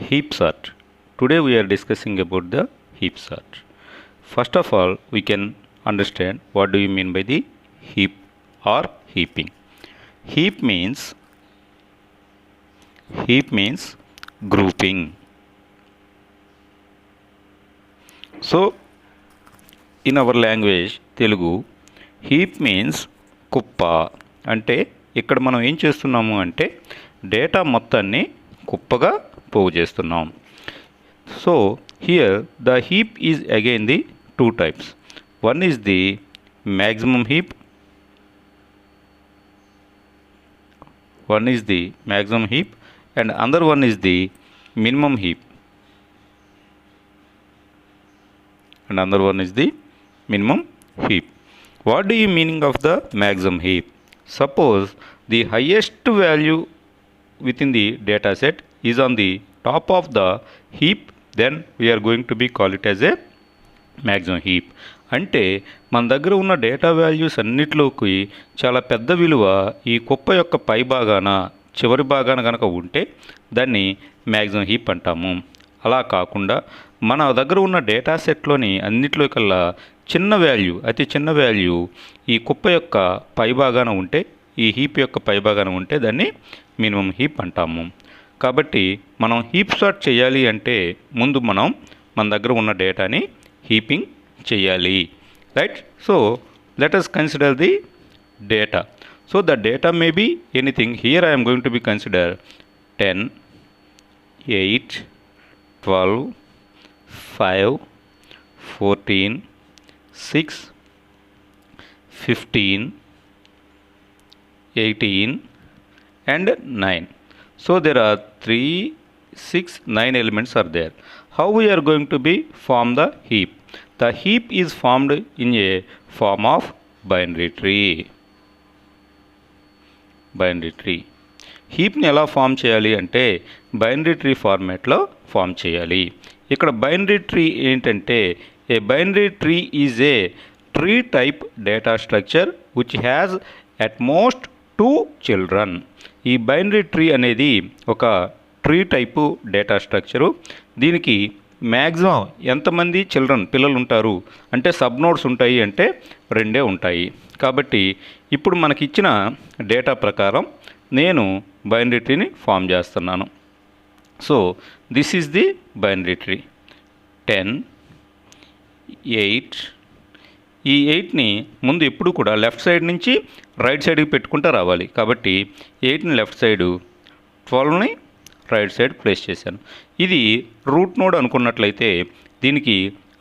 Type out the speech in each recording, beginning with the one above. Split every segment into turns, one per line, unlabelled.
Heap sort. Today we are discussing about the heap sort. First of all, we can understand what do you mean by the heap or heaping. Heap means grouping. So in our language Telugu, heap means కుప్ప. అంటే ఇక్కడ మనం ఏం చేస్తున్నాము అంటే data మొత్తాన్ని కుప్పగా పోగు చేస్తున్నాం. So here the heap is again the two types. One is the maximum heap, and another one is the minimum heap, What do you meaning of the maximum heap? Suppose the highest value within the data set is on the top of the heap, then we are going to be call it as a maximum heap. అంటే మన దగ్గర ఉన్న data values అన్నిటిలోకి చాలా పెద్ద విలువ ఈ కుప్ప యొక్క పై భాగాన చివరి భాగాన కనుక ఉంటే దాన్ని మ్యాక్సిమం హీప్ అంటాము. అలా కాకుండా మన దగ్గర ఉన్న డేటా సెట్లోని అన్నిటిలో కల్లా అతి చిన్న వాల్యూ ఈ కుప్ప యొక్క పై భాగాన ఉంటే, ఈ హీప్ యొక్క పై భాగాన ఉంటే దాన్ని మినిమం హీప్ అంటాము. కాబట్టి మనం హీప్ సార్ట్ చేయాలి అంటే ముందు మనం మన దగ్గర ఉన్న డేటాని హీపింగ్ చేయాలి, right? So let us consider the data. So the data may be anything. Here I am going to be consider 10, 8, 12, 5, 14, 6, 15, 18 and 9. So there are 3, 6, 9 elements are there. How we are going to be form the heap? The heap is formed in a form of binary tree. హీప్ని ఎలా form చేయాలి అంటే binary tree ఫార్మాట్లో form చేయాలి. ఇక్కడ binary tree ఏంటంటే ఏ binary tree is a tree type data structure which has at most 2 children. ఈ binary tree అనేది ఒక ట్రీ టైపు డేటా స్ట్రక్చరు. దీనికి మ్యాక్సిమం ఎంతమంది పిల్లలు ఉంటారు అంటే సబ్ నోడ్స్ ఉంటాయి అంటే 2 ఉంటాయి. కాబట్టి ఇప్పుడు మనకిచ్చిన డేటా ప్రకారం నేను బైనరీ ట్రీని ఫామ్ చేస్తున్నాను. So this is the binary tree. 10, 8. ఈ 8ని ముందు ఎప్పుడు కూడా లెఫ్ట్ సైడ్ నుంచి రైట్ సైడ్కి పెట్టుకుంటూ రావాలి. కాబట్టి 8ని లెఫ్ట్ సైడు, 12ని రైట్ సైడ్ ప్లేస్ చేశాను. ఇది రూట్ నోడ్ అనుకున్నట్లయితే దీనికి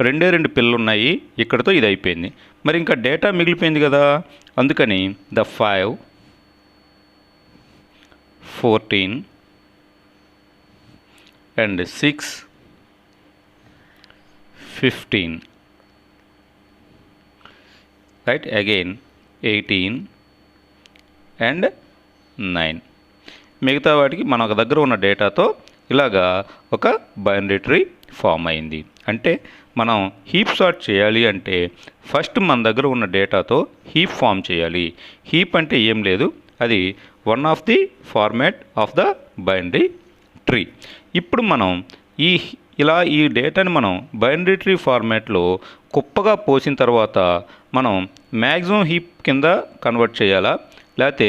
2 పిల్లలు ఉన్నాయి, ఇక్కడతో ఇది అయిపోయింది. మరి ఇంకా డేటా మిగిలిపోయింది కదా, అందుకని the 5, 14 and 6, 15, right? Again 18 and 9. మిగతా వాటికి మన దగ్గర ఉన్న డేటాతో ఇలాగా ఒక బైనరీ ట్రీ ఫామ్ అయింది. అంటే మనం హీప్ సార్ట్ చేయాలి అంటే ఫస్ట్ మన దగ్గర ఉన్న డేటాతో హీప్ ఫామ్ చేయాలి. హీప్ అంటే ఏం లేదు, అది one of the format of the binary tree. ఇప్పుడు మనం ఈ డేటాని మనం బైనరీ ట్రీ ఫార్మాట్లో కుప్పగా పోసిన తర్వాత మనం మ్యాక్సిమం హీప్ కింద కన్వర్ట్ చేయాలా, లేకపోతే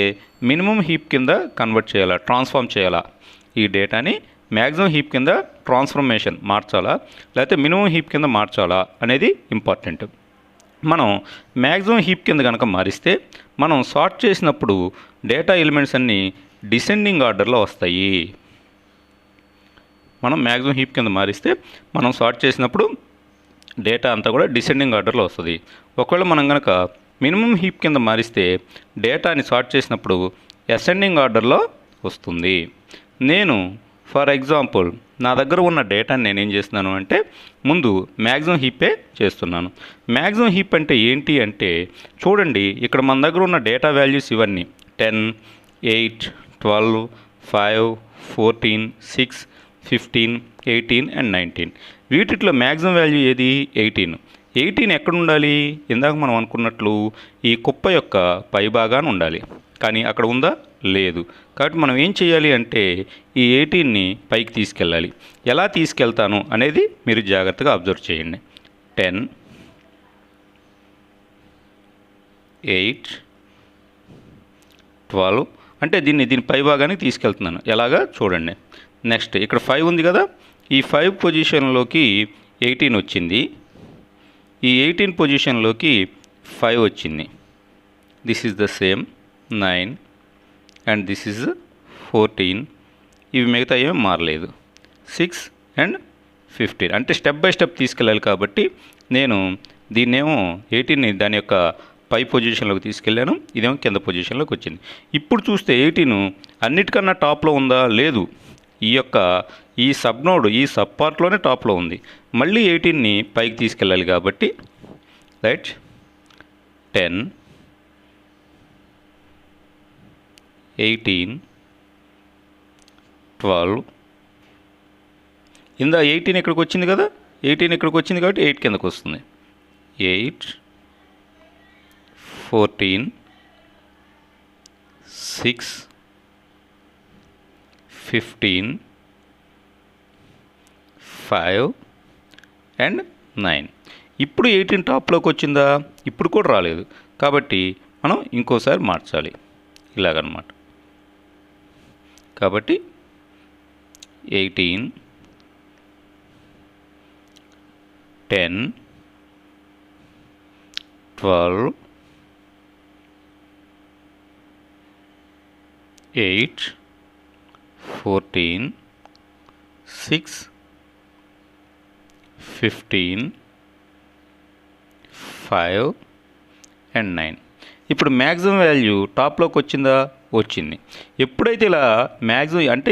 మినిమం హీప్ కింద కన్వర్ట్ చేయాలా, ట్రాన్స్ఫార్మ్ చేయాలా? ఈ డేటాని మ్యాక్సిమం హీప్ కింద ట్రాన్స్ఫర్మేషన్ మార్చాలా, లేకపోతే మినిమం హీప్ కింద మార్చాలా అనేది ఇంపార్టెంట్. మనం మ్యాక్సిమం హీప్ కింద కనుక మారిస్తే మనం సార్ట్ చేసినప్పుడు డేటా ఎలిమెంట్స్ అన్నీ డిసెండింగ్ ఆర్డర్లో వస్తాయి. మనం మ్యాక్సిమం హీప్ కింద మారిస్తే మనం సార్ట్ చేసినప్పుడు డేటా అంతా కూడా డిసెండింగ్ ఆర్డర్లో వస్తుంది. ఒకవేళ మనం కనుక మినిమం హీప్ కింద మారిస్తే డేటాని సార్ట్ చేసినప్పుడు అసెండింగ్ ఆర్డర్లో వస్తుంది. నేను ఫర్ ఎగ్జాంపుల్ నా దగ్గర ఉన్న డేటాని నేనేం చేస్తున్నాను అంటే ముందు మ్యాక్సిమం హీపే చేస్తున్నాను. మ్యాక్సిమం హీప్ అంటే ఏంటి అంటే చూడండి, ఇక్కడ మన దగ్గర ఉన్న డేటా వాల్యూస్ ఇవన్నీ 10, 8, 12, 5, 14, 6, 15, 18 and 19. వీటిలో మ్యాక్సిమం వాల్యూ ఏది? 18 ఎక్కడ ఉండాలి? ఇందాక మనం అనుకున్నట్లు ఈ కుప్ప యొక్క పై భాగాన ఉండాలి. కానీ అక్కడ ఉందా? లేదు. కాబట్టి మనం ఏం చేయాలి అంటే ఈ 18ని పైకి తీసుకెళ్ళాలి. ఎలా తీసుకెళ్తాను అనేది మీరు జాగ్రత్తగా అబ్జర్వ్ చేయండి. 10, 8, 12 అంటే దీని పై భాగానికి తీసుకెళ్తున్నాను. ఎలాగా చూడండి. నెక్స్ట్ ఇక్కడ 5 ఉంది కదా, ఈ 5 పొజిషన్లోకి 18 వచ్చింది. ఈ 18 పొజిషన్లోకి 5 వచ్చింది. This is the same 9 and this is 14. ఇవి మిగతా ఏమీ మారలేదు. 6 అండ్ 15 అంటే స్టెప్ బై స్టెప్ తీసుకెళ్ళాలి. కాబట్టి నేను దీన్నేమో 18ని దాని యొక్క పై పొజిషన్లోకి తీసుకెళ్ళాను, ఇదేమో కింద పొజిషన్లోకి వచ్చింది. ఇప్పుడు చూస్తే 18 అన్నిటికన్నా టాప్లో ఉందా? లేదు. ఈ సబ్ నోడ్ ఈ సబ్ పార్ట్లోనే టాప్లో ఉంది. మళ్ళీ 18ని పైకి తీసుకెళ్ళాలి కాబట్టి రైట్ 10, 18, 12. ఇందా 18 ఇక్కడికి వచ్చింది కదా, 18 ఇక్కడికి వచ్చింది కాబట్టి 8 కిందకు వస్తుంది. 8, 14, 6, 15, 5 అండ్ 9. ఇప్పుడు 18 టాప్లోకి వచ్చిందా? ఇప్పుడు కూడా రాలేదు. కాబట్టి మనం ఇంకోసారి మార్చాలి ఇలాగనమాట. కాబట్టి 18, 10, 12, 8, 14, 6, 15, 5 అండ్ 9. ఇప్పుడు మ్యాక్సిమం వాల్యూ టాప్లోకి వచ్చిందా? వచ్చింది. ఎప్పుడైతే ఇలా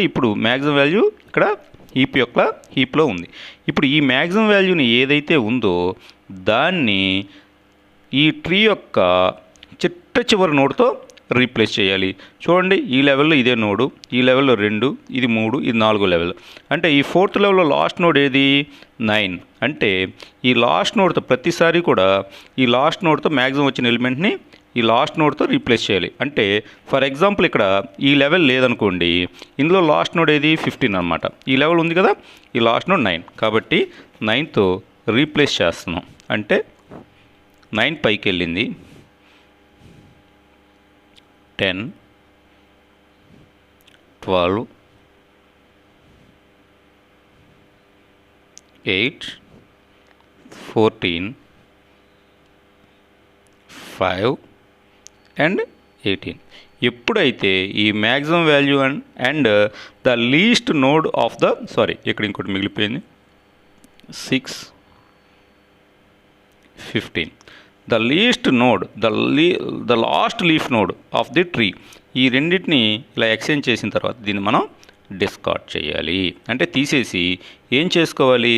ఇప్పుడు మ్యాక్సిమం వాల్యూ ఇక్కడ హీప్లో ఉంది. ఇప్పుడు ఈ మ్యాక్సిమం వాల్యూని ఏదైతే ఉందో దాన్ని ఈ ట్రీ యొక్క చివరి నోడ్తో రీప్లేస్ చేయాలి. చూడండి, ఈ లెవెల్లో ఇదే నోడు, ఈ లెవెల్లో 2, ఇది 3, ఇది 4 లెవెల్. అంటే ఈ 4th లెవెల్లో లాస్ట్ నోడ్ ఏది? 9. అంటే ఈ లాస్ట్ నోడ్తో ప్రతిసారి కూడా ఈ లాస్ట్ నోడ్తో మ్యాక్సిమం వచ్చిన ఎలిమెంట్ని ఈ లాస్ట్ నోడ్తో రీప్లేస్ చేయాలి. అంటే ఫర్ ఎగ్జాంపుల్ ఇక్కడ ఈ లెవెల్ లేదనుకోండి, ఇందులో లాస్ట్ నోడ్ ఏది? 15 అనమాట. ఈ లెవెల్ ఉంది కదా, ఈ లాస్ట్ నోడ్ 9. కాబట్టి 9తో రీప్లేస్ చేస్తున్నాం. అంటే 9 పైకి వెళ్ళింది. 10, 12, 8, 14, 5 అండ్ 18. ఎప్పుడైతే ఈ maximum value and the least node of the ఇక్కడ ఇంకోటి మిగిలిపోయింది 6, 15. The least node the last leaf node of the tree, ఈ రెండింటిని ఇలా ఎక్స్చేంజ్ చేసిన తర్వాత దీన్ని మనం డిస్కార్డ్ చేయాలి. అంటే తీసేసి ఏం చేసుకోవాలి,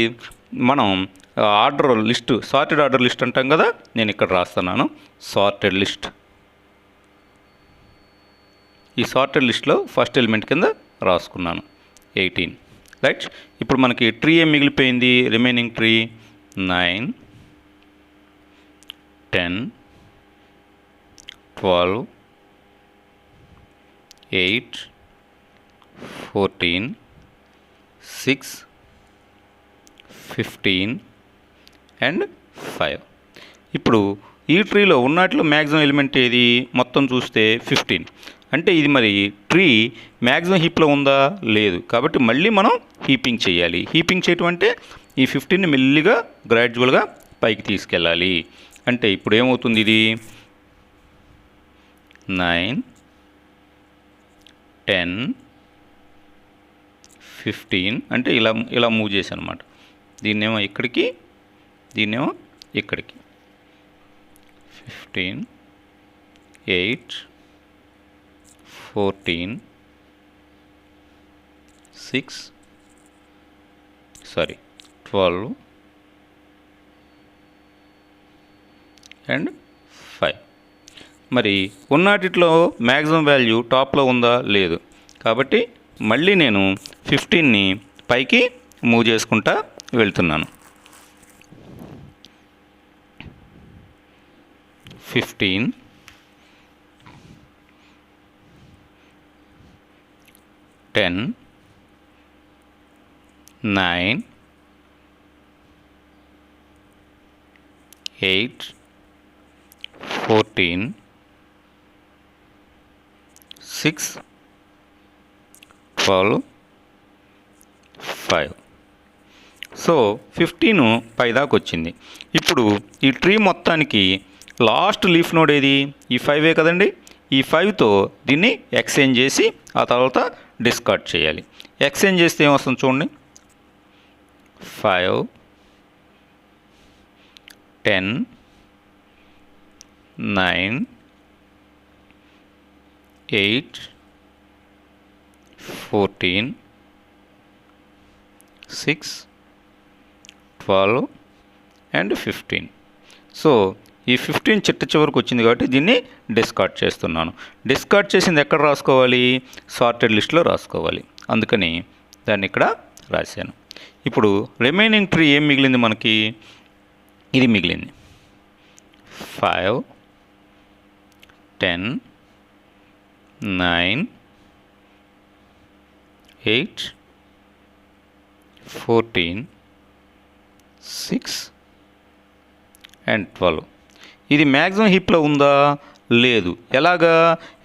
మనం సార్టెడ్ ఆర్డర్ లిస్ట్ అంటాం కదా, నేను ఇక్కడ రాస్తున్నాను సార్టెడ్ లిస్ట్. ఈ సార్టెడ్ లిస్ట్లో ఫస్ట్ ఎలిమెంట్ కింద రాసుకున్నాను 18. రైట్. ఇప్పుడు మనకి ట్రీ ఏం మిగిలిపోయింది? Remaining tree 9, 10, 12, 8, 14, 6, 15 and 5. ఇప్పుడు ఈ ట్రీలో ఉన్నట్లు మ్యాక్సిమం ఎలిమెంట్ ఏది? మొత్తం చూస్తే 15. అంటే ఇది మరి ట్రీ మ్యాక్సిమం హీప్లో ఉందా? లేదు. కాబట్టి మళ్ళీ మనం హీపింగ్ చేయాలి. హీపింగ్ చేయటం అంటే ఈ 15ని మెల్లిగా గ్రాడ్యువల్గా పైకి తీసుకెళ్ళాలి. అంటే ఇప్పుడు ఏమవుతుంది? ఇది 9, 10, 15 అంటే ఇలా మూవ్ చేశాను అనమాట. దీన్నేమో ఇక్కడికి, దీన్నేమో ఇక్కడికి. 15, 8, 14, 12 అండ్ 5. మరి ఉన్నటిలో మ్యాక్సిమం వాల్యూ టాప్లో ఉందా? లేదు. కాబట్టి మళ్ళీ నేను 15ని పైకి మూవ్ చేసుకుంటా వెళ్తున్నాను. 15, 10, 9, 8, 14, 6, 12, 5. సో 15 పై దాకా వచ్చింది. ఇప్పుడు ఈ ట్రీ మొత్తానికి లాస్ట్ లీఫ్ నోడ్ ఏది? ఈ 5 కదండి. ఈ 5తో దీన్ని ఎక్స్చేంజ్ చేసి ఆ తర్వాత డిస్కార్డ్ చేయాలి. ఎక్స్చేంజ్ చేస్తే ఏమొస్తుంది చూడండి. 5, 10, 9, 8, 14, 6, 12 అండ్ 15. సో ఈ 15 చిట్ట చివరికి వచ్చింది కాబట్టి దీన్ని డిస్కార్డ్ చేస్తున్నాను. డిస్కార్డ్ చేసింది ఎక్కడ రాసుకోవాలి? సార్టెడ్ లిస్ట్లో రాసుకోవాలి. అందుకని దాన్ని ఇక్కడ రాశాను. ఇప్పుడు రిమైనింగ్ ట్రీ ఏం మిగిలింది మనకి? ఇది మిగిలింది. 5, 10, 9, 8, 14, 6 అండ్ 12. ఇది మ్యాక్సిమం హీప్లో ఉందా? లేదు. ఎలాగా?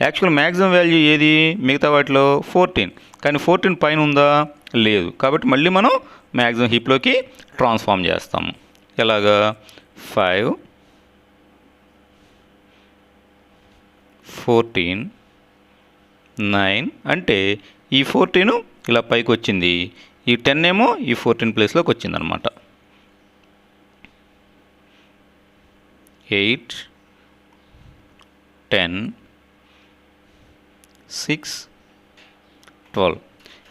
యాక్చువల్ మ్యాక్సిమం వాల్యూ ఏది మిగతా వాటిలో? 14. కానీ 14 పైన ఉందా? లేదు. కాబట్టి మళ్ళీ మనం మ్యాక్సిమం హీప్లోకి ట్రాన్స్ఫార్మ్ చేస్తాము. ఎలాగా? 5, 14, 9 అంటే ఈ 14 ఇలా పైకి వచ్చింది. ఈ 10 ఏమో ఈ 14 ప్లేస్లోకి వచ్చిందనమాట. 8, 10, 6, 12.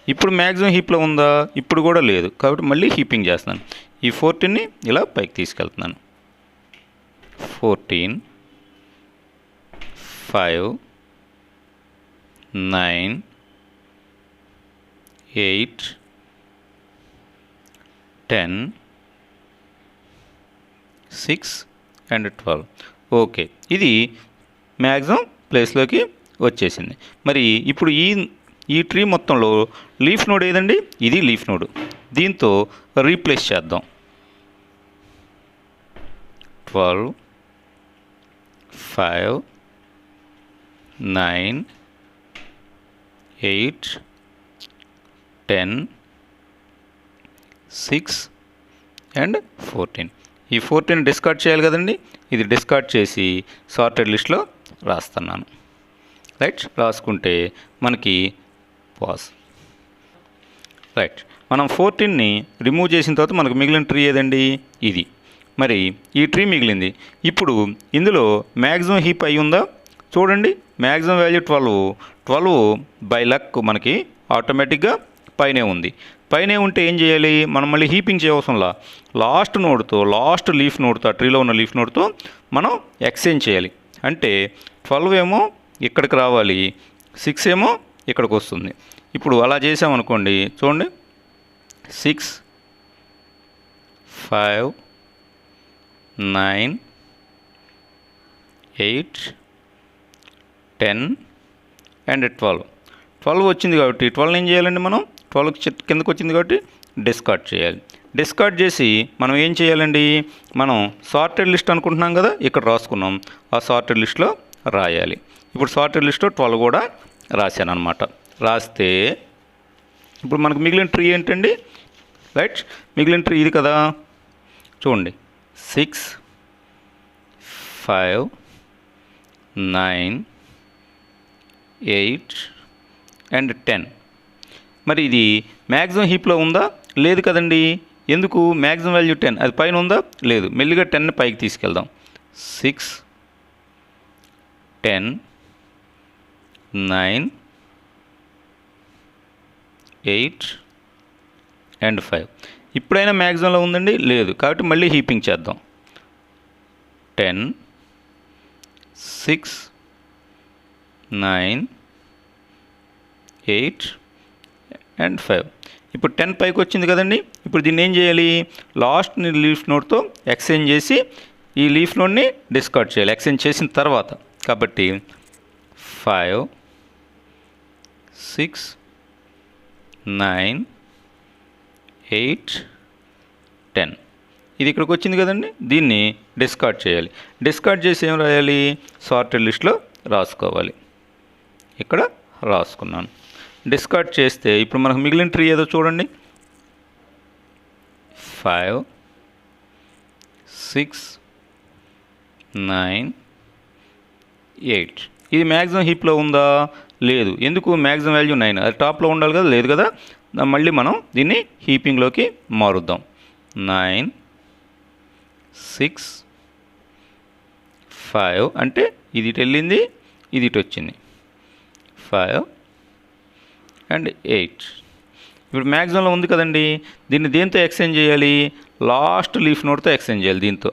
ఇప్పుడు మ్యాక్సిమం హీప్లో ఉందా? ఇప్పుడు కూడా లేదు. కాబట్టి మళ్ళీ హీపింగ్ చేస్తున్నాను. ఈ 14ని ఇలా పైకి తీసుకెళ్తున్నాను. 14, 5, 9, 8, 10, 6 అండ్ 12. ఓకే, ఇది మ్యాక్సిమం ప్లేస్లోకి వచ్చేసింది. మరి ఇప్పుడు ఈ ట్రీ మొత్తంలో లీఫ్ నోడ్ ఏదండి? ఇది లీఫ్ నోడ్. దీంతో రీప్లేస్ చేద్దాం. 12, 5, 9, 8, 10, 6 అండ్ 14. ఈ 14 డిస్కార్డ్ చేయాలి కదండి. ఇది డిస్కార్డ్ చేసి సార్టెడ్ లిస్ట్లో రాస్తున్నాను. రైట్, రాసుకుంటే మనకి పాస్. రైట్, మనం 14ని రిమూవ్ చేసిన తర్వాత మనకు మిగిలిన ట్రీ ఏదండి? ఇది. మరి ఈ ట్రీ మిగిలింది. ఇప్పుడు ఇందులో మ్యాక్సిమం హీప్ అయి ఉందా? చూడండి, మ్యాక్సిమం వాల్యూ 12 బై లక్ మనకి ఆటోమేటిక్గా పైనే ఉంది. పైనే ఉంటే ఏం చేయాలి? మనం మళ్ళీ హీపింగ్ చేయవసరంలా లాస్ట్ నోడ్తో, లాస్ట్ లీఫ్ నోడ్తో, ఆ ట్రీలో ఉన్న లీఫ్ నోడ్తో మనం ఎక్స్చేంజ్ చేయాలి. అంటే 12 ఏమో ఇక్కడికి రావాలి, 6 ఏమో ఇక్కడికి వస్తుంది. ఇప్పుడు అలా చేసామనుకోండి, చూడండి, 6, 5, 9, 8, 10 అండ్ 12 వచ్చింది. కాబట్టి 12 ఏం చేయాలండి? మనం 12 కిందకు వచ్చింది కాబట్టి డిస్కార్డ్ చేయాలి. డిస్కార్డ్ చేసి మనం ఏం చేయాలండి? మనం సార్టెడ్ లిస్ట్ అనుకుంటున్నాం కదా, ఇక్కడ రాసుకున్నాం. ఆ సార్టెడ్ లిస్ట్లో రాయాలి. ఇప్పుడు సార్టెడ్ లిస్ట్లో 12 కూడా రాశాను అనమాట. రాస్తే ఇప్పుడు మనకు మిగిలిన ట్రీ ఏంటండి? రైట్, మిగిలిన ట్రీ ఇది కదా. చూడండి, 6, 5, 9, 8 అండ్ 10. మరి ఇది మ్యాక్సిమం హీప్లో ఉందా? లేదు కదండి. ఎందుకు? మ్యాక్సిమం వాల్యూ 10, అది పైన ఉందా? లేదు. మెల్లిగా 10ని పైకి తీసుకెళ్దాం. 6, 10, 9, 8 అండ్ 5. ఇప్పుడైనా మ్యాక్సిమంలో ఉందండి? లేదు. కాబట్టి మళ్ళీ హీపింగ్ చేద్దాం. 10, 6, 9, 8 అండ్ 5. ఇప్పుడు 10 పైకి వచ్చింది కదండి. ఇప్పుడు దీన్ని ఏం చేయాలి? లాస్ట్ లీఫ్ నోడ్తో ఎక్స్చేంజ్ చేసి ఈ లీఫ్ నోడ్ని డిస్కార్డ్ చేయాలి ఎక్స్చేంజ్ చేసిన తర్వాత. కాబట్టి 5, 6, 9, 8, 10. ఇది ఇక్కడికి వచ్చింది కదండి, దీన్ని డిస్కార్డ్ చేయాలి. డిస్కార్డ్ చేసి ఏం రాయాలి, సార్టెడ్ లిస్ట్లో రాసుకోవాలి. ఇక్కడ రాసుకున్నాను. డిస్కార్డ్ చేస్తే ఇప్పుడు మనకు మిగిలిన ట్రీ ఏదో చూడండి. 5, 6, 9, 8. ఇది మ్యాక్సిమం హీప్లో ఉందా, లేదు. ఎందుకు, మ్యాక్సిమం వాల్యూ 9, అది టాప్లో ఉండాలి కదా, లేదు కదా. మళ్ళీ మనం దీన్ని హీపింగ్లోకి మారుద్దాం. 9, 6, 5 అంటే ఇది ఇటు వెళ్ళింది, ఇది ఇటు వచ్చింది. 5 అండ్ 8. ఇప్పుడు మ్యాక్సిమంలో ఉంది కదండి, దీన్ని దేంతో ఎక్స్చేంజ్ చేయాలి, లాస్ట్ లీఫ్ నోడ్తో ఎక్స్చేంజ్ చేయాలి. దీంతో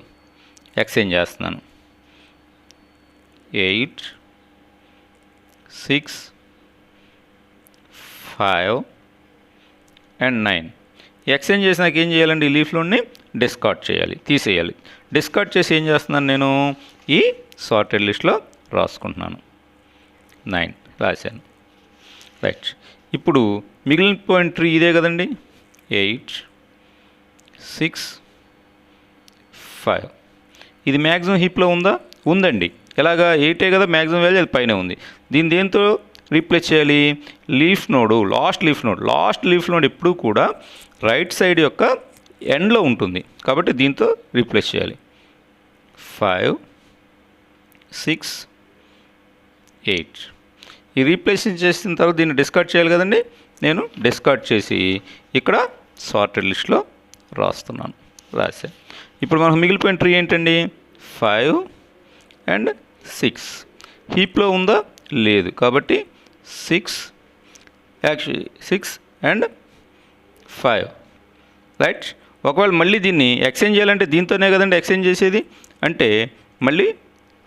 ఎక్స్చేంజ్ చేస్తున్నాను. 8, 6, 5 అండ్ 9. ఎక్స్చేంజ్ చేసినాక ఏం చేయాలండి, ఈ లీఫ్లోని డిస్కార్డ్ చేయాలి, తీసేయాలి. డిస్కార్డ్ చేసి ఏం చేస్తున్నాను, నేను ఈ సార్టెడ్ లిస్ట్లో రాసుకుంటున్నాను. 9 రాశాను. రైట్. ఇప్పుడు మిగిలిన పాయింట్ ట్రీ ఇదే కదండి. 8, 6, 5. ఇది మ్యాక్సిమం హీప్లో ఉందా, ఉందండి. ఎలాగా, 8 కదా మ్యాక్సిమం వాల్యూ, అది పైన ఉంది. దీన్ని దేంతో రీప్లేస్ చేయాలి, leaf node, last leaf node. Last leaf node ఎప్పుడూ కూడా రైట్ సైడ్ యొక్క ఎండ్లో ఉంటుంది, కాబట్టి దీంతో రీప్లేస్ చేయాలి. 5, 6, 8. ఈ రీప్లేసింగ్ చేసిన తర్వాత దీన్ని డిస్కార్డ్ చేయాలి కదండి. నేను డిస్కార్డ్ చేసి ఇక్కడ సార్టెడ్ లిస్ట్లో రాస్తున్నాను. రాసా. ఇప్పుడు మనకు మిగిలిపోయిన ట్రీ ఏంటండి, 5 అండ్ 6. హీప్లో ఉందా, లేదు. కాబట్టి 6 అండ్ 5. రైట్. ఒకవేళ మళ్ళీ దీన్ని ఎక్స్చేంజ్ చేయాలంటే దీంతోనే కదండి ఎక్స్చేంజ్ చేసేది. అంటే మళ్ళీ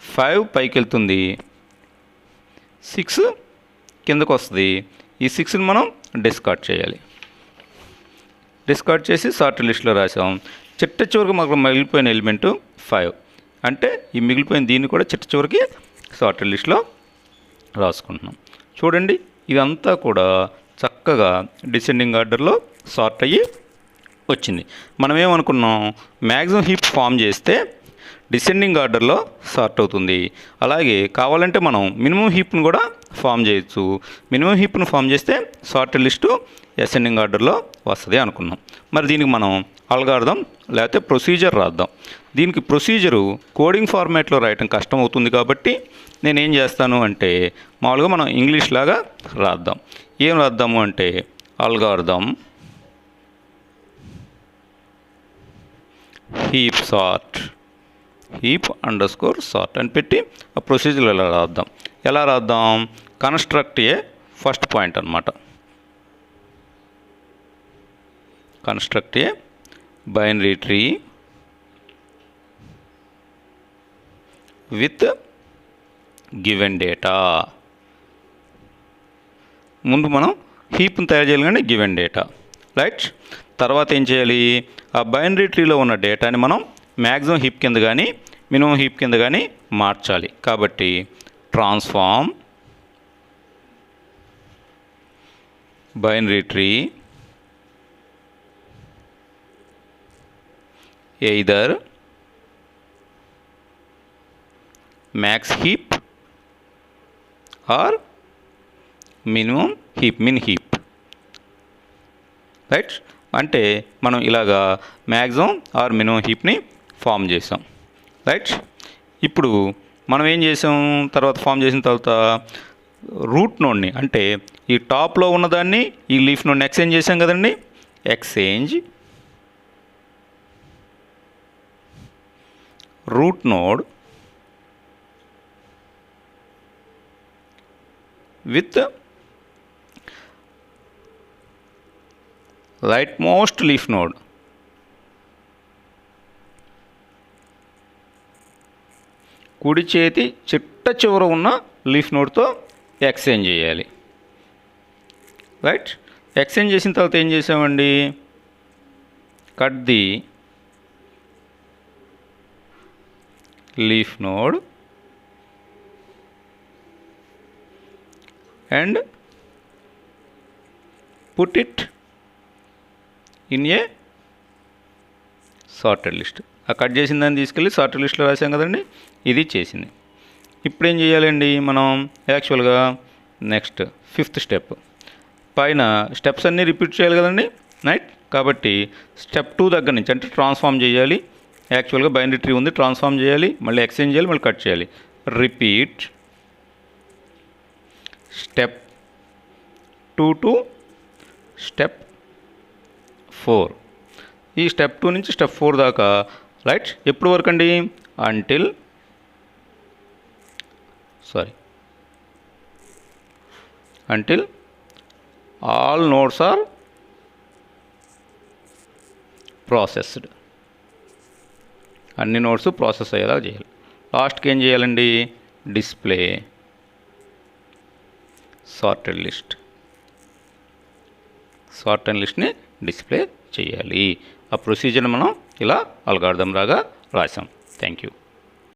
5 పైకి వెళ్తుంది, 6 కిందకు వస్తుంది. ఈ 6ని మనం డిస్కార్డ్ చేయాలి. డిస్కార్డ్ చేసి సార్టెడ్ లిస్ట్లో రాసాం. చిట్ట చివరికి మాకు మిగిలిపోయిన ఎలిమెంటు 5. అంటే ఈ మిగిలిపోయిన దీన్ని కూడా చిట్ట చివరికి సార్టెడ్ లిస్ట్లో రాసుకుంటున్నాం. చూడండి, ఇదంతా కూడా చక్కగా డిసెండింగ్ ఆర్డర్లో సార్ట్ అయ్యి వచ్చింది. మనం ఏమనుకున్నాం, మ్యాక్సిమం హీప్ ఫామ్ చేస్తే డిసెండింగ్ ఆర్డర్లో సార్ట్ అవుతుంది. అలాగే కావాలంటే మనం మినిమం హీప్ను కూడా ఫామ్ చేయొచ్చు. మినిమం హీప్ను ఫామ్ చేస్తే సార్టెడ్ లిస్టు అసెండింగ్ ఆర్డర్లో వస్తుంది అనుకున్నాం. మరి దీనికి మనం అల్గారిథం లేకపోతే ప్రొసీజర్ రాద్దాం. దీనికి ప్రొసీజరు కోడింగ్ ఫార్మాట్లో రాయటం కష్టం అవుతుంది కాబట్టి నేనేం చేస్తాను అంటే మామూలుగా మనం ఇంగ్లీష్ లాగా రాద్దాం. ఏం రాద్దాము అంటే algorithm heap sort, heap underscore sort అని పెట్టి ఆ ప్రొసీజర్ ఎలా రాద్దాం. ఎలా రాద్దాం, కన్స్ట్రక్ట్ ఏ ఫస్ట్ పాయింట్ అనమాట. Construct a binary tree with given data. ముందు మనం హీప్ని తయారు చేయాలి కానీ గివెన్ డేటా. రైట్. తర్వాత ఏం చేయాలి, ఆ బైనరీ ట్రీలో ఉన్న డేటాని మనం మ్యాక్సిమం హీప్ కింద కానీ మినిమం హీప్ కింద కానీ మార్చాలి. కాబట్టి transform binary tree either max heap or minimum heap, min heap. Right. అంటే మనం ఇలాగా మ్యాక్సిమం ఆర్ మినిమం హీప్ని ఫామ్ చేసాం. రైట్. ఇప్పుడు మనం ఏం చేసాం, తర్వాత ఫామ్ చేసిన తర్వాత రూట్ నోడ్ని అంటే ఈ టాప్లో ఉన్నదాన్ని ఈ లీఫ్ నోడ్ని ఎక్స్చేంజ్ చేసాం కదండి. Exchange root node with right most leaf node. కుడి చేతి చిట్ట చివర ఉన్న లీఫ్ నోడ్తో ఎక్స్చేంజ్ చేయాలి. రైట్. ఎక్స్చేంజ్ చేసిన తర్వాత ఏం చేసామండి, cut the leaf node and put it in a sorted list. ఆ కట్ చేసిన దాన్ని తీసుకెళ్ళి సార్టెడ్ లిస్ట్లో రాసాం కదండి, ఇది చేసింది. ఇప్పుడు ఏం చేయాలండి మనం యాక్చువల్గా నెక్స్ట్ 5th స్టెప్, పైన స్టెప్స్ అన్నీ రిపీట్ చేయాలి కదండి, రైట్. కాబట్టి స్టెప్ 2 దగ్గర నుంచి అంటే ట్రాన్స్ఫార్మ్ చేయాలి. యాక్చువల్గా బైనరీ ట్రీ ఉంది, ట్రాన్స్ఫార్మ్ చేయాలి, మళ్ళీ ఎక్స్చేంజ్ చేయాలి, మళ్ళీ కట్ చేయాలి. Repeat step 2 to step 4. ఈ స్టెప్ 2 నుంచి స్టెప్ 4 దాకా, రైట్. ఎప్పుడు వరకు అండి? Until all nodes are processed. అన్ని నోడ్స్ ప్రాసెస్ అయ్యేలా చేయాలి. లాస్ట్కి ఏం చేయాలండి? డిస్ప్లే సార్టెడ్ లిస్ట్ని డిస్ప్లే చేయాలి. ఆ ప్రొసీజర్ మనం ఇలా అల్గారిథం లాగా రాసాం. Thank you.